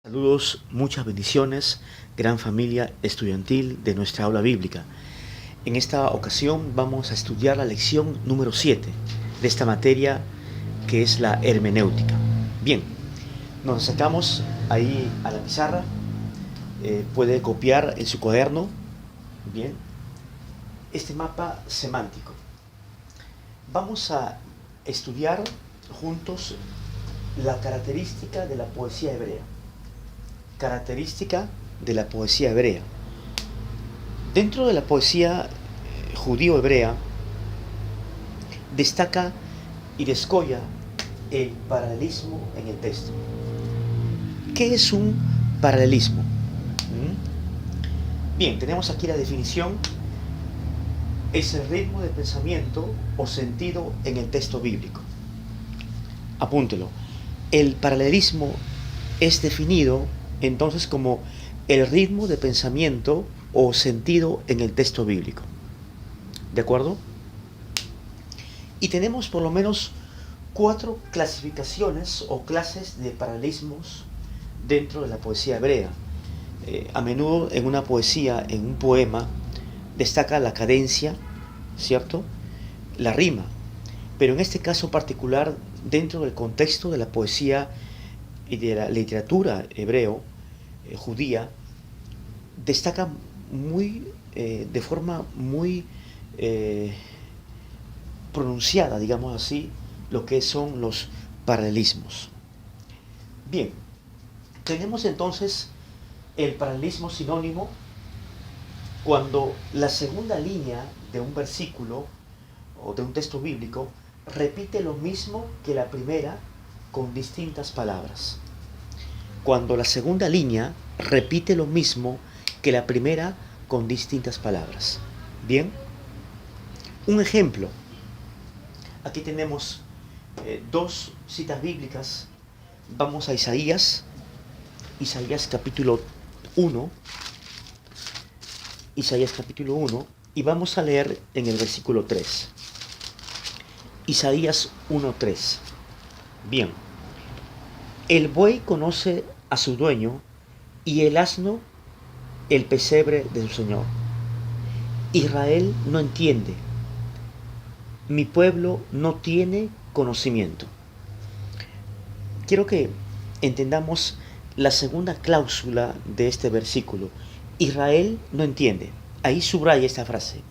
Saludos, muchas bendiciones, gran familia estudiantil de nuestra aula bíblica. En esta ocasión vamos a estudiar la lección número 7 de esta materia que es la hermenéutica. Bien, nos acercamos ahí a la pizarra, puede copiar en su cuaderno, bien, este mapa semántico. Vamos a estudiar juntos la característica de la poesía hebrea. Característica de la poesía hebrea. Dentro de la poesía judío-hebrea destaca y descolla el paralelismo en el texto. ¿Qué es un paralelismo? Bien, tenemos aquí la definición. Es el ritmo de pensamiento o sentido en el texto bíblico. Apúntelo. El paralelismo es definido entonces como el ritmo de pensamiento o sentido en el texto bíblico. ¿De acuerdo? Y tenemos por lo menos 4 clasificaciones o clases de paralelismos dentro de la poesía hebrea. A menudo en una poesía, en un poema, destaca la cadencia, ¿cierto? La rima. Pero en este caso particular, dentro del contexto de la poesía y de la literatura hebreo, judía, destaca de forma muy pronunciada, digamos así, lo que son los paralelismos. Bien, tenemos entonces el paralelismo sinónimo cuando la segunda línea de un versículo o de un texto bíblico repite lo mismo que la primera con distintas palabras. Cuando la segunda línea repite lo mismo que la primera con distintas palabras. Bien, un ejemplo. Aquí tenemos 2 citas bíblicas. Vamos a Isaías capítulo 1. Isaías capítulo 1 y vamos a leer en el versículo 3. Isaías 1:3. Bien. El buey conoce a su dueño y el asno el pesebre de su señor. Israel no entiende. Mi pueblo no tiene conocimiento. Quiero que entendamos la segunda cláusula de este versículo. Israel no entiende. Ahí subraya esta frase.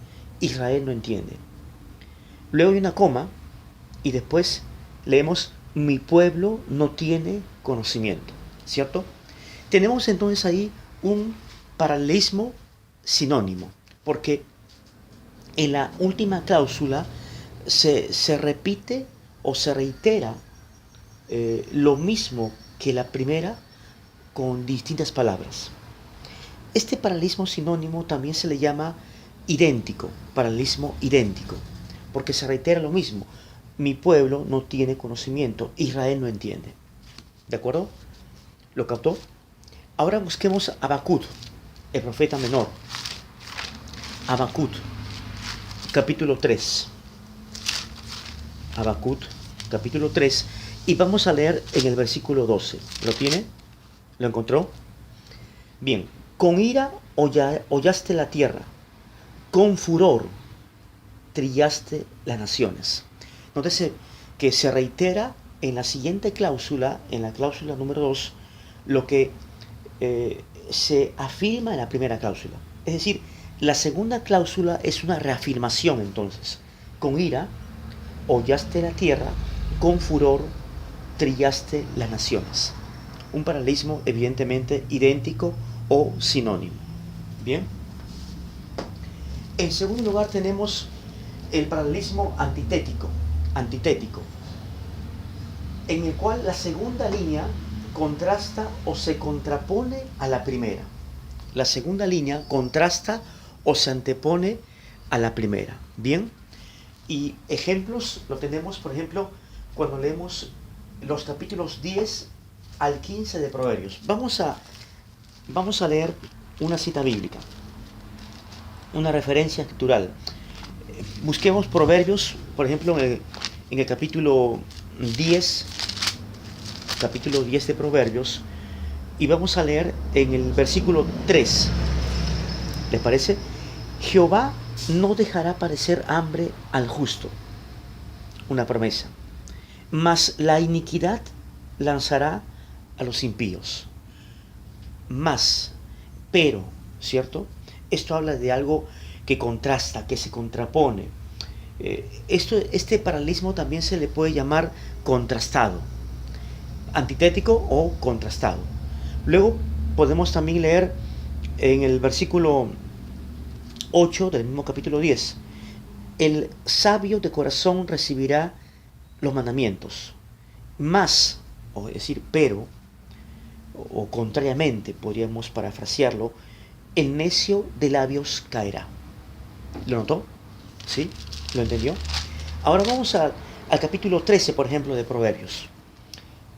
Israel no entiende. Luego hay una coma y después leemos mi pueblo no tiene conocimiento, ¿cierto? Tenemos entonces ahí un paralelismo sinónimo, porque en la última cláusula se repite o se reitera lo mismo que la primera con distintas palabras. Este paralelismo sinónimo también se le llama idéntico, paralelismo idéntico, porque se reitera lo mismo. Mi pueblo no tiene conocimiento, Israel no entiende. ¿De acuerdo? ¿Lo captó? Ahora busquemos a Habacuc, el profeta menor. Habacuc, capítulo 3. Habacuc, capítulo 3. Y vamos a leer en el versículo 12. ¿Lo tiene? ¿Lo encontró? Bien. Con ira hollaste la tierra, con furor trillaste las naciones. Nótese que se reitera en la siguiente cláusula, en la cláusula número 2, lo que se afirma en la primera cláusula. Es decir, la segunda cláusula es una reafirmación entonces. Con ira hollaste la tierra, con furor trillaste las naciones. Un paralelismo evidentemente idéntico o sinónimo. Bien. En segundo lugar tenemos el paralelismo antitético, en el cual la segunda línea contrasta o se contrapone a la primera. La segunda línea contrasta o se antepone a la primera. Bien. Y ejemplos lo tenemos, por ejemplo, cuando leemos los capítulos 10 al 15 de Proverbios. Vamos a leer una cita bíblica, una referencia escritural. Busquemos Proverbios, por ejemplo, en el capítulo 10 de Proverbios, Y vamos a leer en el versículo 3. ¿Les parece? Jehová no dejará padecer hambre al justo. Una promesa. Mas la iniquidad lanzará a los impíos. Más, pero, ¿cierto? Esto habla de algo que contrasta, que se contrapone. Este paralelismo también se le puede llamar contrastado, antitético o contrastado. Luego podemos también leer en el versículo 8 del mismo capítulo 10. El sabio de corazón recibirá los mandamientos. Más, o es decir, pero, o contrariamente, podríamos parafrasearlo, el necio de labios caerá. ¿Lo notó? ¿Sí? ¿Lo entendió? Ahora vamos al capítulo 13, por ejemplo, de Proverbios.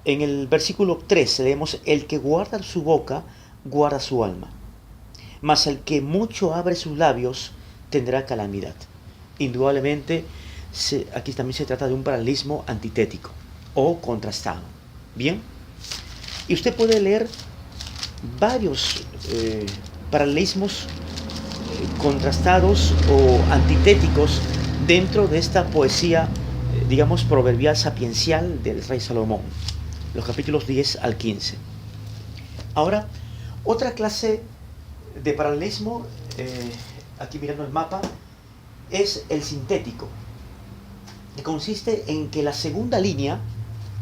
En el versículo 13 leemos: el que guarda su boca, guarda su alma. Mas el que mucho abre sus labios, tendrá calamidad. Indudablemente, aquí también se trata de un paralelismo antitético o contrastado. Bien, y usted puede leer varios paralelismos contrastados o antitéticos dentro de esta poesía, digamos, proverbial sapiencial del rey Salomón, los capítulos 10 al 15. Ahora, otra clase de paralelismo, aquí mirando el mapa, es el sintético, que consiste en que la segunda línea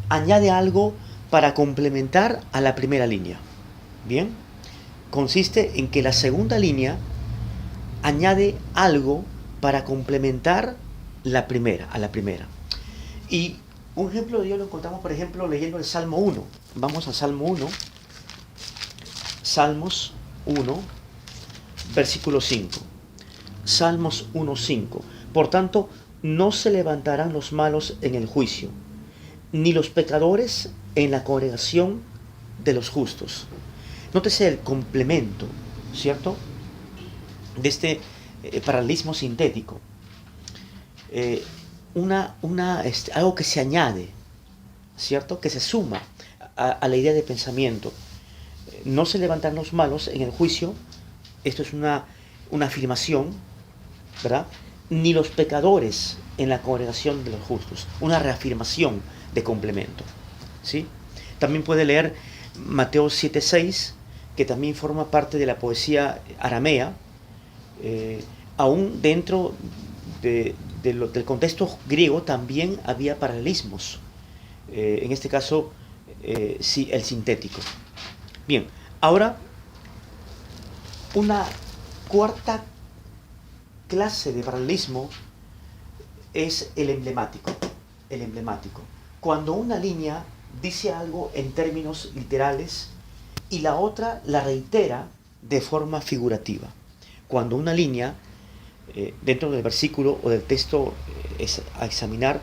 añade algo para complementar a la primera línea. Bien, consiste en que la segunda línea añade algo para complementar a la primera. Y un ejemplo de ello lo encontramos, por ejemplo, leyendo el Salmo 1. Vamos al Salmo 1, Salmos 1, versículo 5. Salmos 1:5. Por tanto, no se levantarán los malos en el juicio, ni los pecadores en la congregación de los justos. Nótese el complemento, ¿cierto?, de este paralelismo sintético. Algo que se añade, ¿cierto?, que se suma a la idea de pensamiento. No se levantarán los malos en el juicio. Esto es una afirmación, ¿verdad? Ni los pecadores en la congregación de los justos. Una reafirmación de complemento, ¿sí? También puede leer Mateo 7:6, que también forma parte de la poesía aramea. Aún dentro del contexto griego también había paralelismos. En este caso, sí, el sintético. Bien, ahora una cuarta clase de paralelismo es el emblemático. El emblemático. Cuando una línea dice algo en términos literales y la otra la reitera de forma figurativa. Cuando una línea, dentro del versículo o del texto a examinar,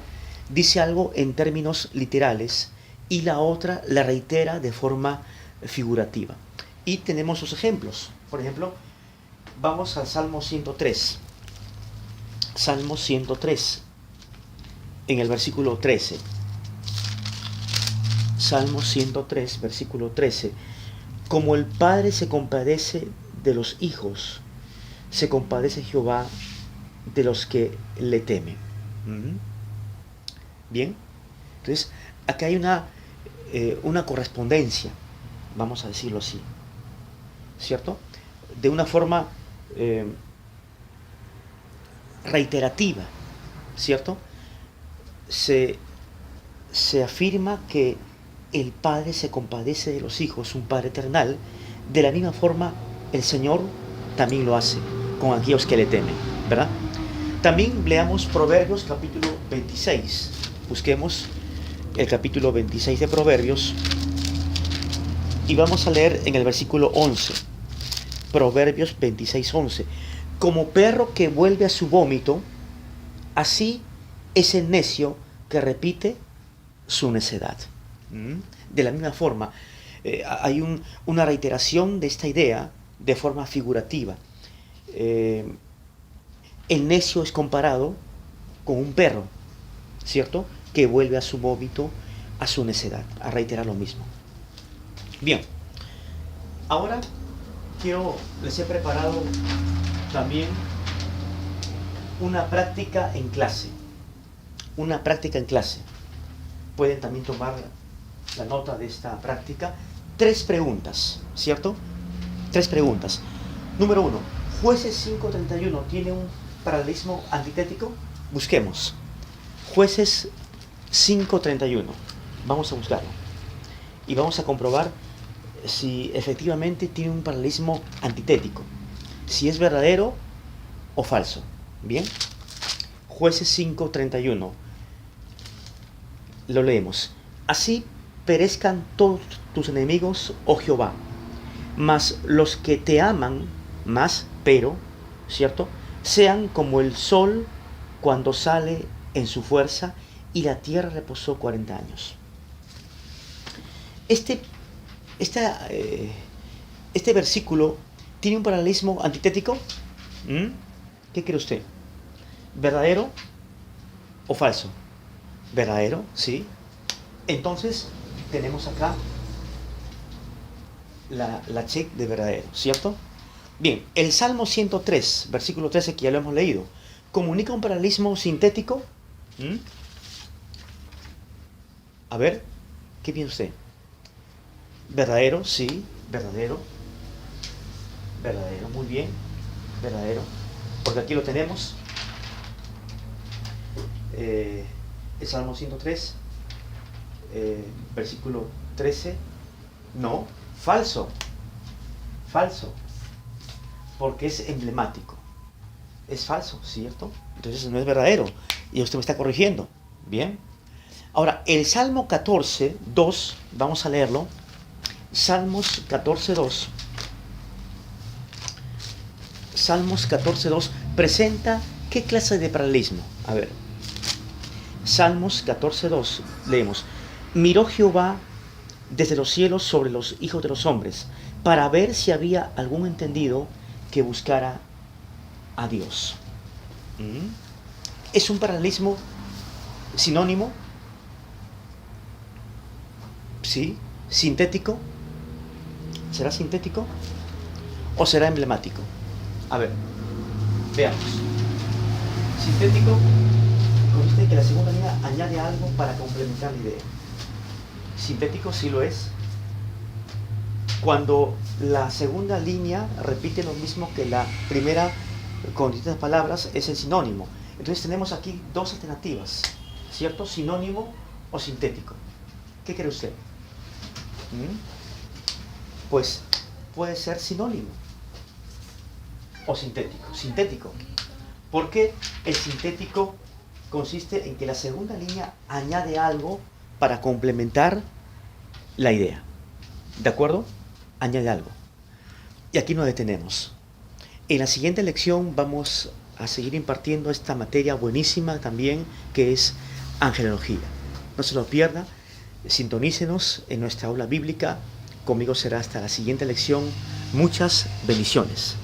dice algo en términos literales y la otra la reitera de forma figurativa. Y tenemos sus ejemplos. Por ejemplo, vamos al Salmo 103. Salmo 103, en el versículo 13. Salmo 103, versículo 13. Como el Padre se compadece de los hijos, se compadece Jehová de los que le temen. Bien, entonces acá hay una correspondencia, vamos a decirlo así, ¿cierto? De una forma reiterativa, ¿cierto? Se afirma que el Padre se compadece de los hijos, un Padre eternal. De la misma forma, el Señor también lo hace con aquellos que le temen, ¿verdad? También leamos Proverbios capítulo 26. Busquemos el capítulo 26 de Proverbios y vamos a leer en el versículo 11. Proverbios 26:11. Como perro que vuelve a su vómito, así es el necio que repite su necedad. De la misma forma, hay una reiteración de esta idea de forma figurativa. El necio es comparado con un perro, ¿cierto?, que vuelve a su vómito, a su necedad, a reiterar lo mismo. Bien, Ahora les he preparado también una práctica en clase. Una práctica en clase. Pueden también tomar la nota de esta práctica. 3 preguntas, ¿cierto? 3 preguntas. Número 1. Jueces 5:31 tiene un paralelismo antitético. Busquemos. Jueces 5:31. Vamos a buscarlo. Y vamos a comprobar si efectivamente tiene un paralelismo antitético. Si es verdadero o falso. Bien. Jueces 5:31. Lo leemos. Así perezcan todos tus enemigos, oh Jehová, mas los que te aman más, pero, ¿cierto? Sean como el sol cuando sale en su fuerza, y la tierra reposó 40 años. Este versículo tiene un paralelismo antitético. ¿Qué cree usted? ¿Verdadero o falso? ¿Verdadero? Sí. Entonces tenemos acá la check de verdadero, ¿cierto? Bien, el Salmo 103, versículo 13, que ya lo hemos leído, ¿comunica un paralelismo sintético? A ver, ¿qué piensa usted? ¿Verdadero? Sí, verdadero. Verdadero, muy bien. Verdadero. Porque aquí lo tenemos. El Salmo 103, versículo 13. No, falso. Falso. Porque es emblemático. Es falso, ¿cierto? Entonces no es verdadero. Y usted me está corrigiendo. Bien. Ahora, el Salmo 14, 2, vamos a leerlo. Salmos 14, 2. Salmos 14, 2 presenta qué clase de paralelismo. A ver. Salmos 14, 2. Leemos. Miró Jehová desde los cielos sobre los hijos de los hombres, para ver si había algún entendido que buscara a Dios. ¿Es un paralelismo sinónimo? ¿Sí? ¿Sintético? ¿Será sintético? ¿O será emblemático? A ver, veamos. Sintético consiste en que la segunda línea añade algo para complementar la idea. Sintético sí lo es. Cuando la segunda línea repite lo mismo que la primera con distintas palabras, es el sinónimo. Entonces tenemos aquí 2 alternativas, ¿cierto? Sinónimo o sintético. ¿Qué cree usted? Pues puede ser sinónimo o sintético. Sintético. Porque el sintético consiste en que la segunda línea añade algo para complementar la idea. ¿De acuerdo? Añade algo. Y aquí nos detenemos. En la siguiente lección vamos a seguir impartiendo esta materia buenísima también, que es angelología. No se lo pierda, sintonícenos en nuestra aula bíblica. Conmigo será hasta la siguiente lección. Muchas bendiciones.